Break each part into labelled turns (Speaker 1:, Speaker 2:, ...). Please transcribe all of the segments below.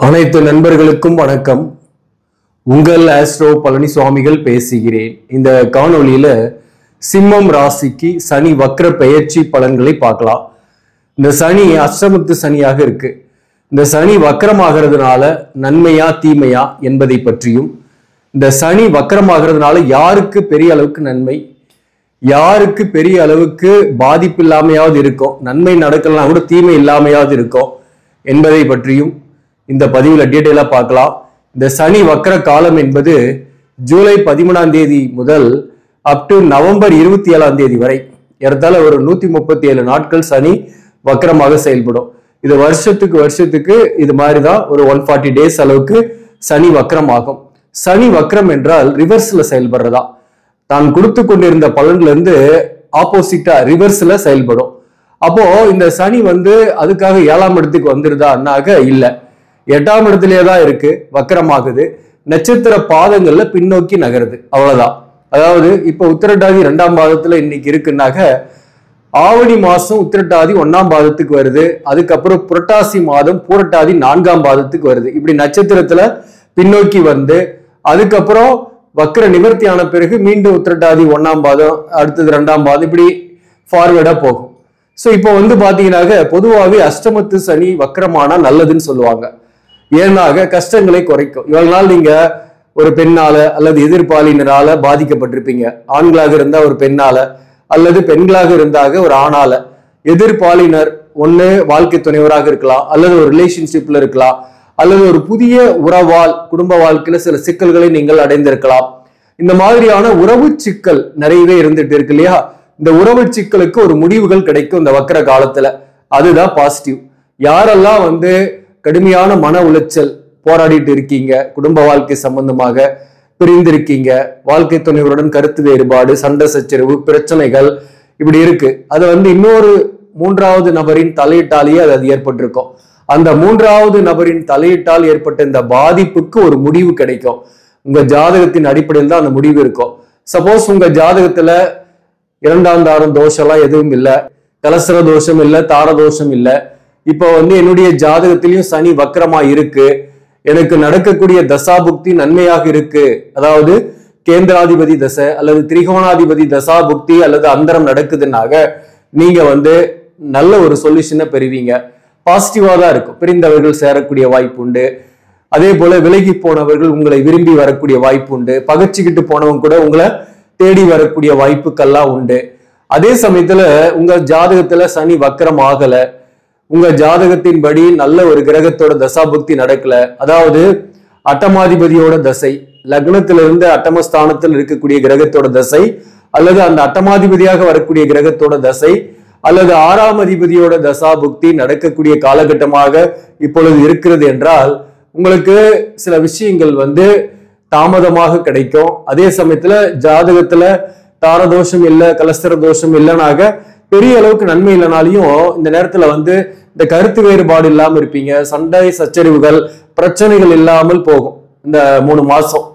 Speaker 1: அனைத்து நண்பர்களுக்கும் வணக்கம். உங்கள் ஆஸ்ட்ரோ பழனிசுவாமிகள் பேசுகிறேன். இந்த காணொளியில சிம்மம் ராசிக்கு சனி வக்ர பெயர்ச்சி பலன்களை பார்க்கலாம். இந்த சனி அஷ்டமத்து சனியாக இருக்கு. இந்த சனி வக்ரமாகிறதுனால நன்மையா தீமையா என்பதை பற்றியும், இந்த சனி வக்ரமாகிறதுனால யாருக்கு பெரிய அளவுக்கு நன்மை, யாருக்கு பெரிய அளவுக்கு பாதிப்பு இல்லாமையாவது இருக்கும், நன்மை நடக்கலாம் கூட தீமை இல்லாமையாவது இருக்கும் என்பதை பற்றியும் இந்த பதிவில் டீட்டெயிலா பார்க்கலாம். இந்த சனி வக்ர காலம் என்பது ஜூலை 13ஆம் தேதி முதல் அப் டு நவம்பர் 27ஆம் தேதி வரை ஏறத்தாழ ஒரு 137 நாட்கள் சனி வக்ரமாக செயல்படும். இது வருஷத்துக்கு இது மாதிரிதான் ஒரு 140 டேஸ் அளவுக்கு சனி வக்ரம் ஆகும். சனி வக்ரம் என்றால் ரிவர்ஸ்ல செயல்படுறதா, தான் கொடுத்து கொண்டிருந்த பலன்ல இருந்து ஆப்போசிட்டா ரிவர்ஸ்ல செயல்படும். அப்போ இந்த சனி அதுக்காக 7ஆம் இடத்துக்கு வந்துருதான்னாக இல்ல, 8ஆம் இடத்திலேயே தான் இருக்கு, வக்கரமாகுது, நட்சத்திர பாதங்கள்ல பின்னோக்கி நகருது, அவ்வளவுதான். அதாவது இப்ப உத்திரட்டாதி 2ஆம் பாதத்துல இன்னைக்கு இருக்குன்னாக ஆவணி மாசம் உத்திரட்டாதி 1ஆம் பாதத்துக்கு வருது, அதுக்கப்புறம் புரட்டாசி மாதம் பூரட்டாதி 4ஆம் பாதத்துக்கு வருது. இப்படி நட்சத்திரத்துல பின்னோக்கி வந்து அதுக்கப்புறம் வக்ர நிவர்த்தி ஆன பிறகு மீண்டும் உத்திரட்டாதி 1ஆம் பாதம், அடுத்தது 2ஆம் பாதம், இப்படி ஃபார்வேர்டா போகும். ஸோ இப்போ பாத்தீங்கன்னாக்க பொதுவாகவே அஷ்டமத்து சனி வக்ரமானா நல்லதுன்னு சொல்லுவாங்க. ஏன்னாக கஷ்டங்களை குறைக்கும். இவ்வளவு நாள் நீங்க ஒரு பெண்ணால அல்லது எதிர்பாலினரால பாதிக்கப்பட்டிருப்பீங்க. ஆண்களாக இருந்தா ஒரு பெண்ணால, அல்லது பெண்களாக இருந்தாக ஒரு ஆணால. எதிர்பாலினர் ஒண்ணு வாழ்க்கை துணைவராக இருக்கலாம், அல்லது ஒரு ரிலேஷன்ஷிப்ல இருக்கலாம், அல்லது ஒரு புதிய உறவால் குடும்ப வாழ்க்கையில சில சிக்கல்களை நீங்கள் அடைந்திருக்கலாம். இந்த மாதிரியான உறவு சிக்கல் நிறையவே இருந்துட்டு இருக்கு இல்லையா? இந்த உறவு சிக்கலுக்கு ஒரு முடிவுகள் கிடைக்கும் இந்த வக்ர காலத்துல. அதுதான் பாசிட்டிவ். யாரெல்லாம் கடுமையான மன உளைச்சல் போராடிட்டு இருக்கீங்க, குடும்ப வாழ்க்கை சம்பந்தமாக பிரிந்திருக்கீங்க, வாழ்க்கை துணைவருடன் கருத்து வேறுபாடு, சண்டை சச்சரவு, பிரச்சனைகள் இப்படி இருக்கு, அது இன்னொரு 3வது நபரின் தலையீட்டாலேயே அது ஏற்பட்டிருக்கும். அந்த 3வது நபரின் தலையீட்டால் ஏற்பட்ட இந்த பாதிப்புக்கு ஒரு முடிவு கிடைக்கும். உங்க ஜாதகத்தின் அடிப்படையில் தான் அந்த முடிவு இருக்கும். சப்போஸ் உங்க ஜாதகத்துல 2ஆம் தாரம் தோஷம் எல்லாம் எதுவும் இல்லை, கலசர தோஷம் இல்லை, தார தோஷம் இல்லை. இப்போ என்னுடைய ஜாதகத்திலையும் சனி வக்ரமா இருக்கு, எனக்கு நடக்கக்கூடிய தசாபுக்தி நன்மையாக இருக்கு, அதாவது கேந்திராதிபதி தசை அல்லது திரிகோணாதிபதி தசாபுக்தி அல்லது அந்தரம் நடக்குதுன்னாக நீங்க நல்ல ஒரு சொல்யூஷனை பெறுவீங்க. பாசிட்டிவா தான் இருக்கும். பிரிந்தவர்கள் சேரக்கூடிய வாய்ப்பு உண்டு. அதே போல விலகி போனவர்கள் உங்களை விரும்பி வரக்கூடிய வாய்ப்பு உண்டு. பகச்சிக்கிட்டு போனவங்க கூட உங்களை தேடி வரக்கூடிய வாய்ப்புக்கெல்லாம் உண்டு. அதே சமயத்துல உங்க ஜாதகத்துல சனி வக்ரம் ஆகல, உங்க ஜாதகத்தின்படி நல்ல ஒரு கிரகத்தோட தசாபுக்தி நடக்கல, அதாவது அட்டமாதிபதியோட தசை, லக்னத்திலிருந்து அட்டமஸ்தானத்தில் இருக்கக்கூடிய கிரகத்தோட தசை, அல்லது அந்த அட்டமாதிபதியாக வரக்கூடிய கிரகத்தோட தசை, அல்லது 6ஆம் அதிபதியோட தசாபுக்தி நடக்கக்கூடிய காலகட்டமாக இப்பொழுது இருக்கிறது என்றால் உங்களுக்கு சில விஷயங்கள் தாமதமாக கிடைக்கும். அதே சமயத்துல ஜாதகத்துல தாரதோஷம் இல்லை, கலஸ்தர தோஷம் இல்லைனாக பெரிய அளவுக்கு நன்மை இல்லைனாலையும் இந்த நேரத்துல இந்த கருத்து வேறுபாடு இல்லாம இருப்பீங்க. சண்டை சச்சரிவுகள் பிரச்சனைகள் இல்லாமல் போகும் இந்த 3 மாசம்.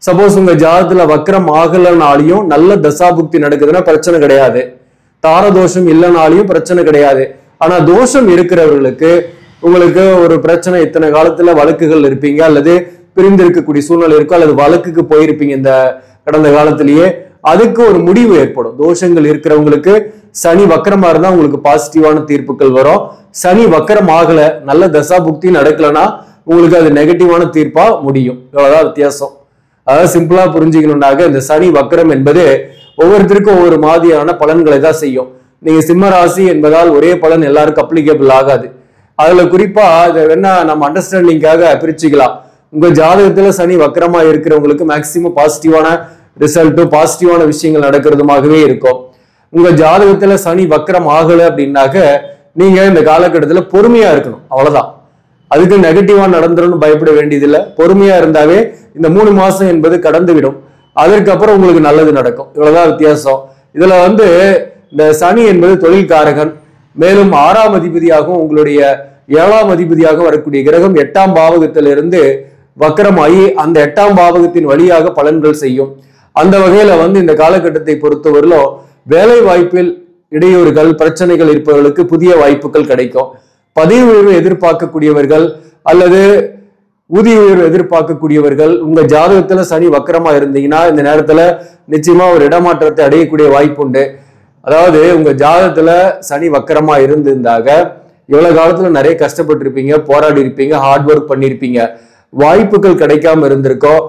Speaker 1: சப்போஸ் உங்க ஜாதகத்துல வக்ரம் ஆகலனாலையும் நல்ல தசாபுக்தி நடக்குதுன்னா பிரச்சனை கிடையாது, தாரதோஷம் இல்லைனாலையும் பிரச்சனை கிடையாது. ஆனா தோஷம் இருக்கிறவர்களுக்கு உங்களுக்கு ஒரு பிரச்சனை, இத்தனை காலத்துல வழக்குகள் இருப்பீங்க, அல்லது பிரிந்து இருக்கக்கூடிய சூழ்நிலை இருக்கும், அல்லது வழக்குக்கு போயிருப்பீங்க இந்த கடந்த காலத்திலேயே, அதுக்கு ஒரு முடிவு ஏற்படும். தோஷங்கள் இருக்கிறவங்களுக்கு சனி வக்கரமா இருந்தா உங்களுக்கு பாசிட்டிவான தீர்ப்புகள் வரும். சனி வக்கரம் ஆகல, நல்ல தசா புக்தி நடக்கலன்னா உங்களுக்கு அது நெகட்டிவான தீர்ப்பா முடியும். இவ்வளவுதான் வித்தியாசம். அதாவது சிம்பிளா புரிஞ்சுக்கணும்னாக்க இந்த சனி வக்கரம் என்பது ஒவ்வொருத்தருக்கும் ஒவ்வொரு மாதிரியான பலன்களை தான் செய்யும். நீங்க சிம்ம ராசி என்பதால் ஒரே பலன் எல்லாருக்கும் அப்ளிகேபிள் ஆகாது. அதுல குறிப்பா இதை வேணா நம்ம அண்டர்ஸ்டாண்டிங்காக பிரிச்சுக்கலாம். உங்க ஜாதகத்துல சனி வக்கரமா இருக்கிறவங்களுக்கு மேக்சிமம் பாசிட்டிவான ரிசல்ட்டும் பாசிட்டிவான விஷயங்கள் நடக்கிறதுமாகவே இருக்கும். உங்க ஜாதகத்துல சனி வக்கரம் ஆகல அப்படின்னாக்க நீங்க இந்த காலகட்டத்துல பொறுமையா இருக்கணும், அவ்வளவுதான். அதுக்கு நெகட்டிவா நடந்துரும்னு பயப்பட வேண்டியதில்லை. பொறுமையா இருந்தாவே இந்த 3 மாசம் என்பது கடந்து விடும். அதற்கப்புறம் உங்களுக்கு நல்லது நடக்கும். இவ்வளவுதான் வித்தியாசம். இதுல இந்த சனி என்பது தொழில்காரகன், மேலும் 6ஆம் அதிபதியாகவும் உங்களுடைய 7ஆம் அதிபதியாக வரக்கூடிய கிரகம் 8ஆம் பாவகத்திலிருந்து வக்கரமாகி அந்த 8ஆம் பாவகத்தின் வழியாக பலன்கள் செய்யும். அந்த வகையில இந்த காலகட்டத்தை பொறுத்தவரையிலும் வேலை வாய்ப்பில் இடையூறுகள் பிரச்சனைகள் இருப்பவர்களுக்கு புதிய வாய்ப்புகள் கிடைக்கும். பதவி உயர்வு எதிர்பார்க்கக்கூடியவர்கள் அல்லது ஊதிய உயர்வு எதிர்பார்க்கக்கூடியவர்கள் உங்க ஜாதகத்துல சனி வக்கரமா இருந்தீங்கன்னா இந்த நேரத்துல நிச்சயமா ஒரு இடமாற்றத்தை அடையக்கூடிய வாய்ப்பு உண்டு. அதாவது உங்க ஜாதகத்துல சனி வக்கரமா இருந்திருந்தாக இவ்வளவு காலத்துல நிறைய கஷ்டப்பட்டு இருப்பீங்க, போராடி இருப்பீங்க, ஹார்ட் ஒர்க் பண்ணிருப்பீங்க, வாய்ப்புகள் கிடைக்காம இருந்திருக்கோம்,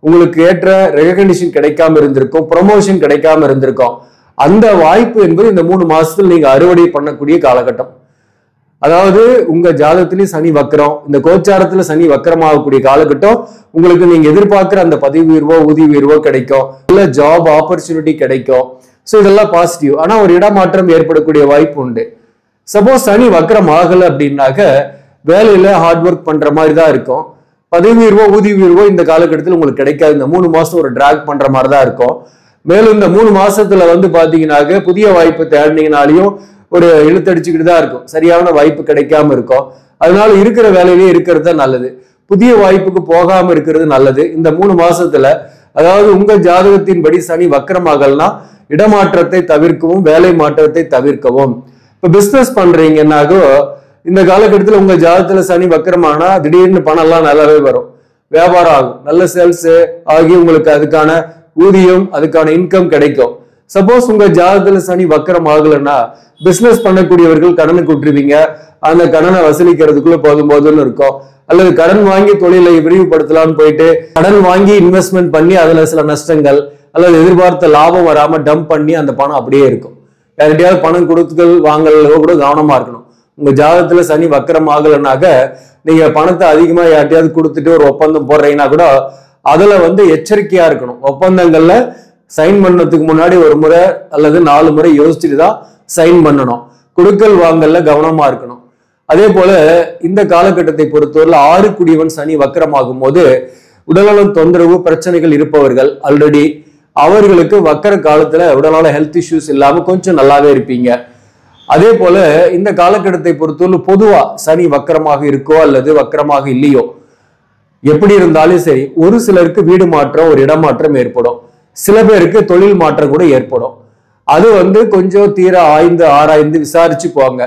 Speaker 1: உங்களுக்கு ஏற்ற ரெகக்னிஷன் கிடைக்காம இருந்திருக்கும், ப்ரொமோஷன் கிடைக்காம இருந்திருக்கும். அந்த வாய்ப்பு என்பது இந்த 3 மாசத்துல நீங்க அறுவடை பண்ணக்கூடிய காலகட்டம். அதாவது உங்க ஜாதகத்திலேயே சனி வக்கரம், இந்த கோச்சாரத்துல சனி வக்கரமாகக்கூடிய காலகட்டம் உங்களுக்கு நீங்க எதிர்பார்க்கிற அந்த பதவி உயர்வோ ஊதிய உயர்வோ கிடைக்கும், இல்ல ஜாப் ஆப்பர்ச்சுனிட்டி கிடைக்கும். ஸோ இதெல்லாம் பாசிட்டிவ். ஆனா ஒரு இடமாற்றம் ஏற்படக்கூடிய வாய்ப்பு உண்டு. சப்போஸ் சனி வக்கரம் ஆகல அப்படின்னாக்க வேலையில ஹார்ட் ஒர்க் பண்ற மாதிரி தான் இருக்கும். பதவி உயர்வோ ஊதிய உயர்வோ இந்த காலகட்டத்தில் உங்களுக்கு கிடைக்காது. இந்த 3 மாசம் ஒரு டிராக் பண்ற மாதிரி தான் இருக்கும். மேலும் இந்த 3 மாசத்துல பாத்தீங்கன்னாக்க புதிய வாய்ப்பு தேடினீங்கனாலையும் ஒரு இழுத்தடிச்சுக்கிட்டு தான் இருக்கும், சரியான வாய்ப்பு கிடைக்காம இருக்கும். அதனால இருக்கிற வேலையிலேயே இருக்கிறது தான் நல்லது, புதிய வாய்ப்புக்கு போகாம இருக்கிறது நல்லது. இந்த 3 மாசத்துல அதாவது உங்க ஜாதகத்தின்படி சனி வக்கரமாகலனா இடமாற்றத்தை தவிர்க்கவும் வேலை மாற்றத்தை தவிர்க்கவும். இப்ப பிசினஸ் பண்றீங்கன்னாக்கோ இந்த காலகட்டத்தில் உங்க ஜாதகத்துல சனி வக்கரமானா திடீர்னு பணம் எல்லாம் நல்லாவே வரும், வியாபாரம் ஆகும், நல்ல சேல்ஸ் ஆகி உங்களுக்கு அதுக்கான ஊதியம் அதுக்கான இன்கம் கிடைக்கும். சப்போஸ் உங்க ஜாதகத்துல சனி வக்கரம் ஆகலைன்னா பிசினஸ் பண்ணக்கூடியவர்கள் கடனுக்கு விட்டுருவீங்க, அந்த கடனை வசூலிக்கிறதுக்குள்ள போதும்னு இருக்கும். அல்லது கடன் வாங்கி தொழிலை விரிவுபடுத்தலாம்னு போயிட்டு கடன் வாங்கி இன்வெஸ்ட்மெண்ட் பண்ணி அதுல சில நஷ்டங்கள் அல்லது எதிர்பார்த்த லாபம் வராம டம்ப் பண்ணி அந்த பணம் அப்படியே இருக்கும். யார்கிட்டயாவது பணம் கொடுத்துகள் வாங்கல கூட கவனமா இருக்கணும். உங்க ஜாதகத்துல சனி வக்கரம் ஆகலைன்னாக்க நீங்க பணத்தை அதிகமா யார்கிட்டயாவது கொடுத்துட்டு ஒரு ஒப்பந்தம் போடுறீங்கன்னா கூட அதுல எச்சரிக்கையா இருக்கணும். ஒப்பந்தங்கள்ல சைன் பண்ணதுக்கு முன்னாடி ஒரு முறை அல்லது 4 முறை யோசிச்சுட்டு தான் சைன் பண்ணணும். கொடுக்கல் வாங்கல்ல கவனமா இருக்கணும். அதே போல இந்த காலகட்டத்தை பொறுத்தவரை 6 குடியவன் சனி வக்கரமாகும் போது உடல்நலம் தொந்தரவு பிரச்சனைகள் இருப்பவர்கள் ஆல்ரெடி அவர்களுக்கு வக்கர காலத்துல உடல்நல ஹெல்த் இஷ்யூஸ் இல்லாம கொஞ்சம் நல்லாவே இருப்பீங்க. அதே போல இந்த காலகட்டத்தை பொறுத்தவரை பொதுவா சனி வக்கரமாக இருக்கோ அல்லது வக்கரமாக இல்லையோ எப்படி இருந்தாலும் சரி ஒரு சிலருக்கு வீடு மாற்றம் ஒரு இடமாற்றம் ஏற்படும், சில பேருக்கு தொழில் மாற்றம் கூட ஏற்படும். அது கொஞ்சம் தீர ஆராய்ந்து விசாரிச்சு போங்க.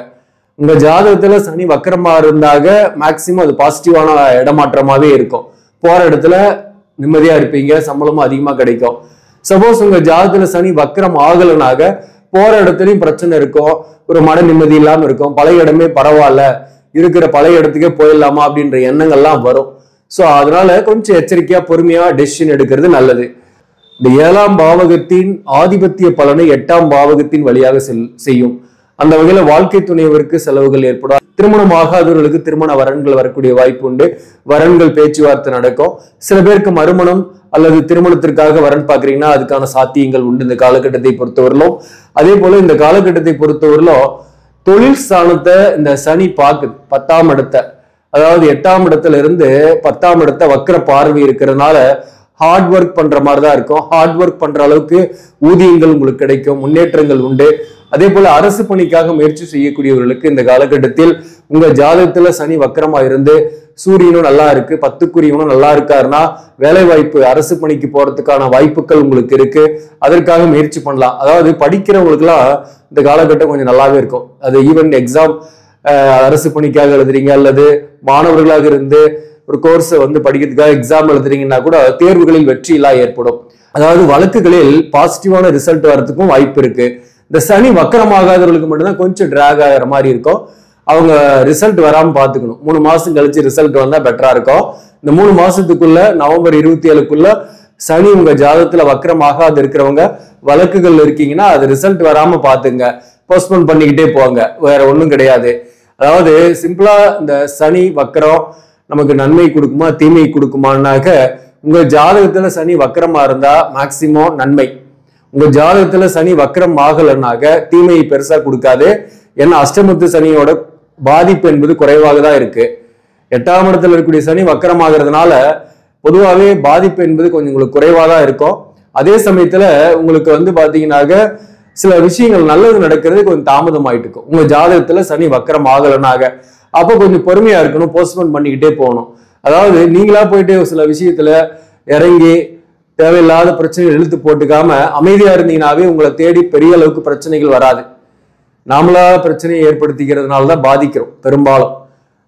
Speaker 1: உங்க ஜாதகத்துல சனி வக்கரமா இருந்தாக மேக்சிமம் அது பாசிட்டிவான இடமாற்றமாவே இருக்கும். போற இடத்துல நிம்மதியா இருப்பீங்க, சம்பளமும் அதிகமா கிடைக்கும். சப்போஸ் உங்க ஜாதகத்துல சனி வக்கரம் ஆகலனாக போற இடத்துலயும் பிரச்சனை இருக்கும், ஒரு மன நிம்மதி இல்லாம இருக்கும், பழைய இடமே பரவாயில்ல இருக்கிற பழைய இடத்துக்கே போயிடலாமா அப்படின்ற எண்ணங்கள்லாம் வரும். ஸோ அதனால கொஞ்சம் எச்சரிக்கையா பொறுமையா டெசிஷன் எடுக்கிறது நல்லது. இந்த 7ஆம் பாவகத்தின் ஆதிபத்திய பலனை 8ஆம் பாவகத்தின் வழியாக செய்யும். அந்த வகையில வாழ்க்கை துணைவருக்கு செலவுகள் ஏற்படும். திருமணம் ஆகாதவர்களுக்கு திருமண வரன்கள் வரக்கூடிய வாய்ப்பு உண்டு, வரன்கள் பேச்சுவார்த்தை நடக்கும். சில பேருக்கு மறுமணம் அல்லது திருமணத்திற்காக வரன் பாக்குறீங்கன்னா அதுக்கான சாத்தியங்கள் உண்டு இந்த காலகட்டத்தை பொறுத்தவரையிலும். அதே போல இந்த காலகட்டத்தை பொறுத்தவரையிலும் தொழில் ஸ்தானத்தை இந்த சனி பாக்குது 10ஆம் இடத்தை, அதாவது 8ஆம் இடத்துல இருந்து 10ஆம் இடத்தை வக்கர பார்வை இருக்கிறதுனால ஹார்ட் ஒர்க் பண்ற மாதிரி தான் இருக்கும். ஹார்ட் ஒர்க் பண்ற அளவுக்கு ஊதியங்கள் உங்களுக்கு கிடைக்கும், முன்னேற்றங்கள் உண்டு. அதே போல அரசு பணிக்காக முயற்சி செய்யக்கூடியவர்களுக்கு இந்த காலகட்டத்தில் உங்க ஜாதகத்துல சனி வக்கரமா இருந்து சூரியனும் நல்லா இருக்கு, 10க்குரியவனும் நல்லா இருக்காருன்னா வேலை வாய்ப்பு அரசு பணிக்கு போறதுக்கான வாய்ப்புகள் உங்களுக்கு இருக்கு, அதற்காக முயற்சி பண்ணலாம். அதாவது படிக்கிறவங்களுக்கு எல்லாம் இந்த காலகட்டம் கொஞ்சம் நல்லாவே இருக்கும். அது ஈவன் எக்ஸாம் அரசு பணிக்காக எழுதுறீங்க அல்லது மாணவர்களாக இருந்து ஒரு கோர்ஸை படிக்கிறதுக்காக எக்ஸாம் எழுதுறீங்கன்னா கூட தேர்வுகளில் வெற்றி எல்லாம் ஏற்படும். அதாவது வழக்குகளில் பாசிட்டிவான ரிசல்ட் வர்றதுக்கும் வாய்ப்பு இருக்கு. இந்த சனி வக்கரமாகாதவர்களுக்கு மட்டும்தான் கொஞ்சம் டிராக் ஆகிற மாதிரி இருக்கும். அவங்க ரிசல்ட் வராம பாத்துக்கணும். 3 மாசம் கழிச்சு ரிசல்ட் வந்தா பெட்டரா இருக்கும். இந்த 3 மாசத்துக்குள்ள நவம்பர் 27க்குள்ள சனி உங்க ஜாதகத்துல வக்கரமாகாது இருக்கிறவங்க வழக்குகள் இருக்கீங்கன்னா அது ரிசல்ட் வராம பாத்துங்க, போஸ்ட்போன் பண்ணிக்கிட்டே போங்க, வேற ஒண்ணும் கிடையாது. அதாவது சிம்பிளா இந்த சனி வக்கரம் நமக்கு நன்மை கொடுக்குமா தீமை கொடுக்குமானாக்க உங்க ஜாதகத்துல சனி வக்கரமா இருந்தா மேக்சிமம் நன்மை, உங்க ஜாதகத்துல சனி வக்கரம் ஆகலைன்னாக்க தீமையை பெருசா கொடுக்காது. ஏன்னா அஷ்டமத்து சனியோட பாதிப்பு என்பது குறைவாக தான் இருக்கு. 8ஆம் இடத்துல இருக்கக்கூடிய சனி வக்கரம் ஆகிறதுனால பொதுவாகவே பாதிப்பு என்பது கொஞ்சம் உங்களுக்கு குறைவா தான் இருக்கும். அதே சமயத்துல உங்களுக்கு பாத்தீங்கன்னாக்க சில விஷயங்கள் நல்லது நடக்கிறது கொஞ்சம் தாமதம் ஆயிட்டு இருக்கும். உங்க ஜாதகத்துல சனி வக்கரம் ஆகலைனாக அப்போ கொஞ்சம் பொறுமையா இருக்கணும், போஸ்ட்போன் பண்ணிக்கிட்டே போகணும். அதாவது நீங்களா போயிட்டு சில விஷயத்துல இறங்கி தேவையில்லாத பிரச்சனைகள் இழுத்து போட்டுக்காம அமைதியா இருந்தீங்கன்னாவே உங்களை தேடி பெரிய அளவுக்கு பிரச்சனைகள் வராது. நாமளா பிரச்சனையை ஏற்படுத்திக்கிறதுனால தான் பாதிக்கிறோம் பெரும்பாலும்.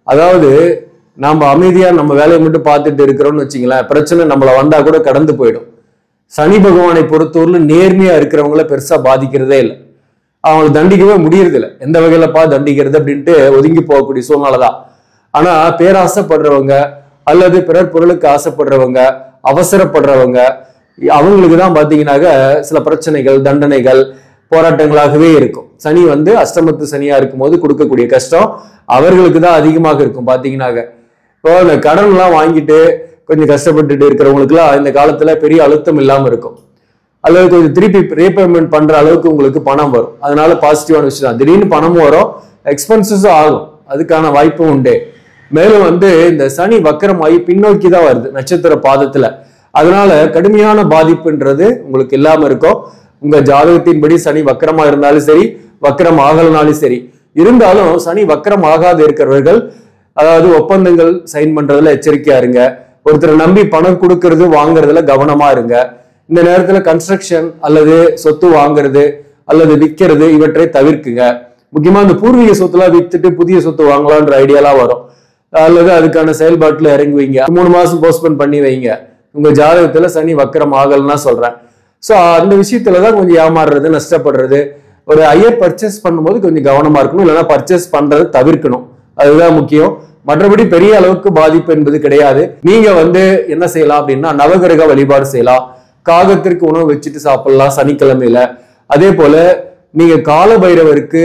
Speaker 1: அதாவது நம்ம அமைதியா நம்ம வேலையை மட்டும் பார்த்துட்டு இருக்கிறோம்னு வச்சுங்களேன், பிரச்சனை நம்மள வந்தா கூட கடந்து போயிடும். சனி பகவானை பொறுத்தவரையில நேர்மையா இருக்கிறவங்கள பெருசா பாதிக்கிறதே இல்லை. அவங்களை தண்டிக்கவே முடியறது இல்லை. எந்த வகையிலப்பா தண்டிக்கிறது அப்படின்ட்டு ஒதுங்கி போகக்கூடிய சூழ்நிலை தான். ஆனா பேராசைப்படுறவங்க அல்லது பிறர் பொருளுக்கு ஆசைப்படுறவங்க, அவசரப்படுறவங்க, அவங்களுக்கு தான் பாத்தீங்கன்னாக்க சில பிரச்சனைகள், தண்டனைகள், போராட்டங்களாகவே இருக்கும். சனி அஷ்டமத்து சனியா இருக்கும் போது கொடுக்கக்கூடிய கஷ்டம் அவர்களுக்கு தான் அதிகமாக இருக்கும். பாத்தீங்கன்னாக்க இப்போ இந்த கடன் எல்லாம் வாங்கிட்டு கொஞ்சம் கஷ்டப்பட்டுட்டு இருக்கிறவங்களுக்கு எல்லாம் இந்த காலத்துல பெரிய அழுத்தம் இல்லாம இருக்கும். அல்லது கொஞ்சம் திருப்பி ரீபேமெண்ட் பண்ற அளவுக்கு உங்களுக்கு பணம் வரும். அதனால பாசிட்டிவான விஷயம் தான். திடீர்னு பணமும் வரும், எக்ஸ்பென்சஸும் ஆகும், அதுக்கான வாய்ப்பும் உண்டு. மேலும் இந்த சனி வக்கரமாகி பின்னோக்கி தான் வருது நட்சத்திர பாதத்துல. அதனால கடுமையான பாதிப்புன்றது உங்களுக்கு இல்லாம இருக்கும். உங்க ஜாதகத்தின்படி சனி வக்கரமா இருந்தாலும் சரி, வக்கரம் ஆகலனாலும் சரி. இருந்தாலும் சனி வக்கரம் ஆகாது இருக்கிறவர்கள், அதாவது ஒப்பந்தங்கள் சைன் பண்றதுல எச்சரிக்கையா இருங்க. ஒருத்தரை நம்பி பணம் கொடுக்கறது வாங்குறதுல கவனமா இருங்க. இந்த நேரத்துல கன்ஸ்ட்ரக்ஷன் அல்லது சொத்து வாங்குறது அல்லது விற்கிறது இவற்றை தவிர்க்குங்க. முக்கியமா இந்த பூர்வீக சொத்துலாம் வித்துட்டு புதிய சொத்து வாங்கலான்ற ஐடியாலாம் வரும். அல்லது அதுக்கான செயல்பாட்டுல இறங்கி வைங்க. 3 மாசம் போஸ்ட்போன் பண்ணி வைங்க. உங்க ஜாதகத்துல சனி வக்கரம் ஆகலன்னா சொல்றேன். ஸோ அந்த விஷயத்துலதான் கொஞ்சம் ஏமாறுறது, நஷ்டப்படுறது. ஒரு ஹையர் பர்ச்சேஸ் பண்ணும்போது கொஞ்சம் கவனமா இருக்கணும், இல்லைன்னா பர்ச்சேஸ் பண்றது தவிர்க்கணும். அதுதான் முக்கியம். மற்றபடி பெரிய அளவுக்கு பாதிப்பு என்பது கிடையாது. நீங்க என்ன செய்யலாம் அப்படின்னா, நவகிரக வழிபாடு செய்யலாம். காகத்திற்கு உணவு வச்சுட்டு சாப்பிடலாம் சனிக்கிழமையில. அதே போல நீங்க கால பைரவருக்கு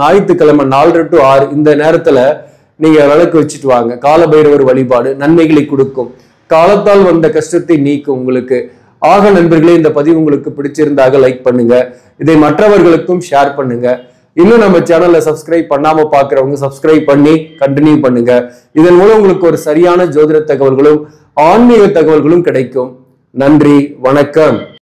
Speaker 1: ஞாயிற்றுக்கிழமை 4 to 6 இந்த நேரத்துல நீங்க விளக்கு வச்சுட்டு வாங்க. கால பைரவர் வழிபாடு நன்மைகளை கொடுக்கும், காலத்தால் வந்த கஷ்டத்தை நீக்கும் உங்களுக்கு. ஆக நண்பர்களே, இந்த பதிவு உங்களுக்கு பிடிச்சிருந்தாக லைக் பண்ணுங்க, இதை மற்றவர்களுக்கும் ஷேர் பண்ணுங்க. இன்னும் நம்ம சேனல்ல சப்ஸ்கிரைப் பண்ணாம பாக்குறவங்க சப்ஸ்கிரைப் பண்ணி கண்டினியூ பண்ணுங்க. இதன் மூலம் உங்களுக்கு ஒரு சரியான ஜோதிட தகவல்களும் ஆன்மீக தகவல்களும் கிடைக்கும். நன்றி, வணக்கம்.